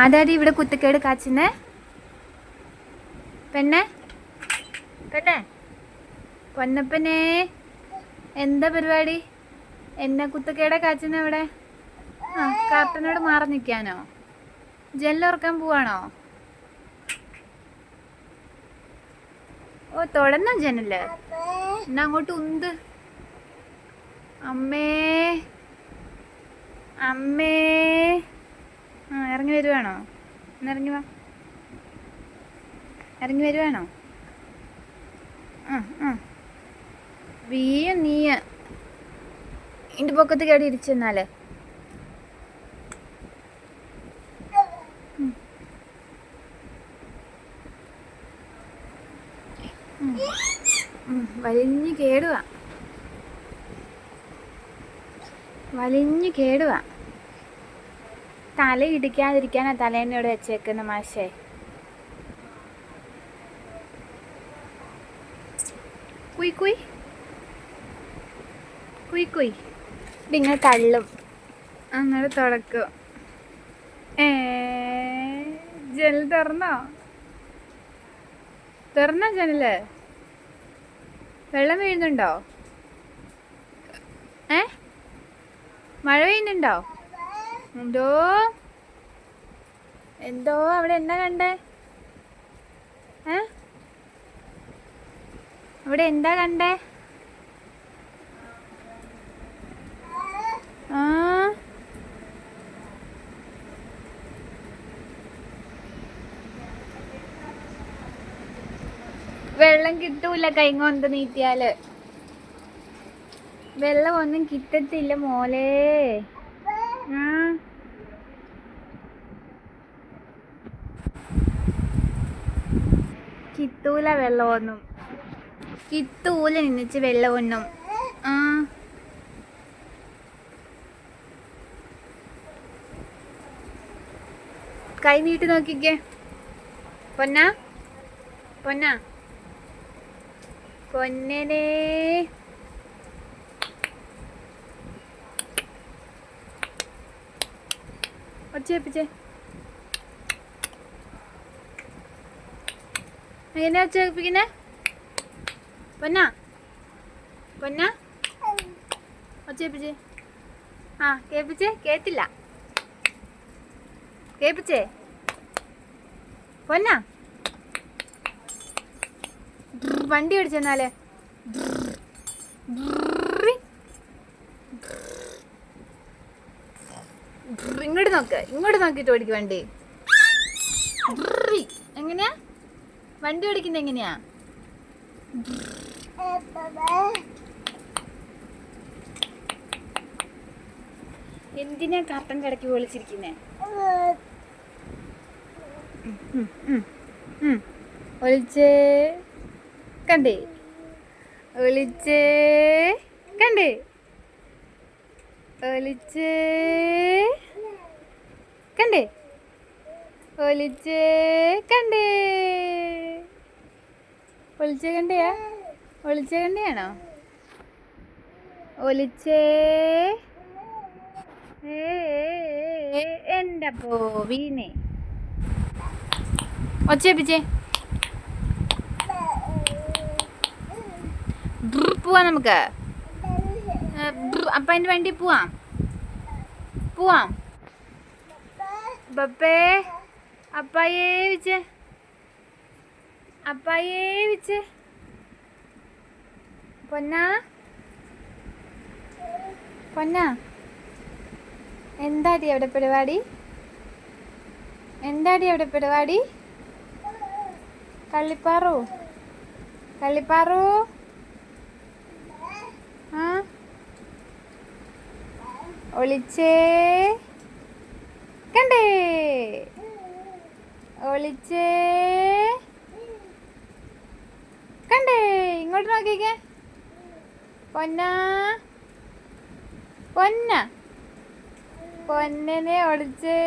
ആരാടി ഇവിടെ കുത്തക്കേട് കാച്ചുന്നേ? പെണ്ണെ പെണ്ണെ പൊന്നപ്പനെ, എന്താ പരിപാടി? എന്നാ കുത്തക്കേടെ കാച്ചുന്ന ഇവിടെ? ആ, കാർട്ടനോട് മാറി നിൽക്കാനോ? ജനലുറക്കാൻ പോവാണോ? ഓ, തുടർന്നോ ജനല്? എന്നാ അങ്ങോട്ട് ഉന്ത്. അമ്മേ അമ്മേ. ആ, ഇറങ്ങി വരുവാണോ? ഇറങ്ങി വാ. ഇറങ്ങി വരുവാണോ? വീയ നീയ ഇതിൻ്റെ പൊക്കത്ത് കേടി ഇരിച്ചെന്നാല്. വലിഞ്ഞ് കേടുവാ, വലിഞ്ഞ് കേടുവാ. തല ഇടിക്കാതിരിക്കാനാ തലേൻ്റെ ഇവിടെ വെച്ചേക്കുന്ന മാഷേ. കുയ് കുയ് കുയ് കുയ്. ഇതിങ്ങനെ തള്ളും, അങ്ങനെ തുടക്കും. ജനൽ തുറന്നോ? തുറന്നോ ജനല്? വെള്ളം വീഴുന്നുണ്ടോ? മഴ പെയ്യുന്നുണ്ടോ? എന്തോ എന്തോ അവിടെ എന്നാ കണ്ടേ? അവിടെ എന്താ കണ്ടേ? ആ, വെള്ളം കിട്ടൂല കൈകൊണ്ട് നീട്ടിയാല്. വെള്ളം ഒന്നും കിട്ടത്തില്ല മോളെ. കിട്ടൂല വെള്ളമൊന്നും, കിട്ടൂല നിന്നിച്ച് വെള്ളമൊന്നും. കൈ നീട്ടി നോക്കിക്കേ പൊന്നാ, പൊന്നാ പൊന്നനെ. ഒച്ചേപ്പിച്ചേ. എങ്ങനെയാ ഒച്ചേപ്പിക്കുന്നേ? പൊന്നാ പൊന്നാ ഒച്ചേപ്പിച്ചേ. ആ, കേൾപ്പിച്ചേ. കേട്ടില്ല. കേൾപ്പിച്ചേ പൊന്നാ. വണ്ടി ഓടിച്ചെന്നാല് ഇങ്ങോട്ട് നോക്ക്, ഇങ്ങോട്ട് നോക്കിട്ട് ഓടിക്ക് വണ്ടി. എങ്ങനെയാ വണ്ടി ഓടിക്കുന്നത്? എങ്ങനെയാ? എന്തിനാ കാർട്ടൻ്റെ ഇടയ്ക്ക് വിളിച്ചിരിക്കുന്നേ? ഒളിച്ചേ കണ്ടേ, ഒളിച്ചേ കണ്ടേ, ഒളിച്ചേ കണ്ടേ, ഒളിച്ചേ കണ്ടേ. ഒളിച്ചേ കണ്ടയാ? ഒളിച്ചേ കണ്ടയാണോ? ഒളിച്ചേ എൻ്റെ പോവീനെ. ഒച്ചേപ്പിച്ചേ. പോവാം നമുക്ക്. അപ്പം അതിൻ്റെ വണ്ടി പോവാം, പോവാം. ബപ്പേ അപ്പായേ വിച്ച്, അപ്പായേ വിച്ച്. പൊന്നാ പൊന്നാ, എന്താടി അവിടെ പരിപാടി? എന്താടി അവിടെ പരിപാടി? കള്ളിപ്പാറു, കള്ളിപ്പാറു. ആ, ഒളിച്ചേ കണ്ടേ, ഒളിച്ചേ കണ്ടേ. ഇങ്ങോട്ട് നോക്കിക്കേ പൊന്നാ, പൊന്ന പൊന്നനെ ഒളിച്ചേ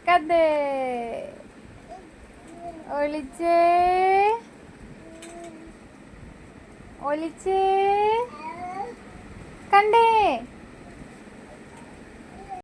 കണ്ടേ, ഒളിച്ചേ ഒളിച്ചേ കണ്ടേ.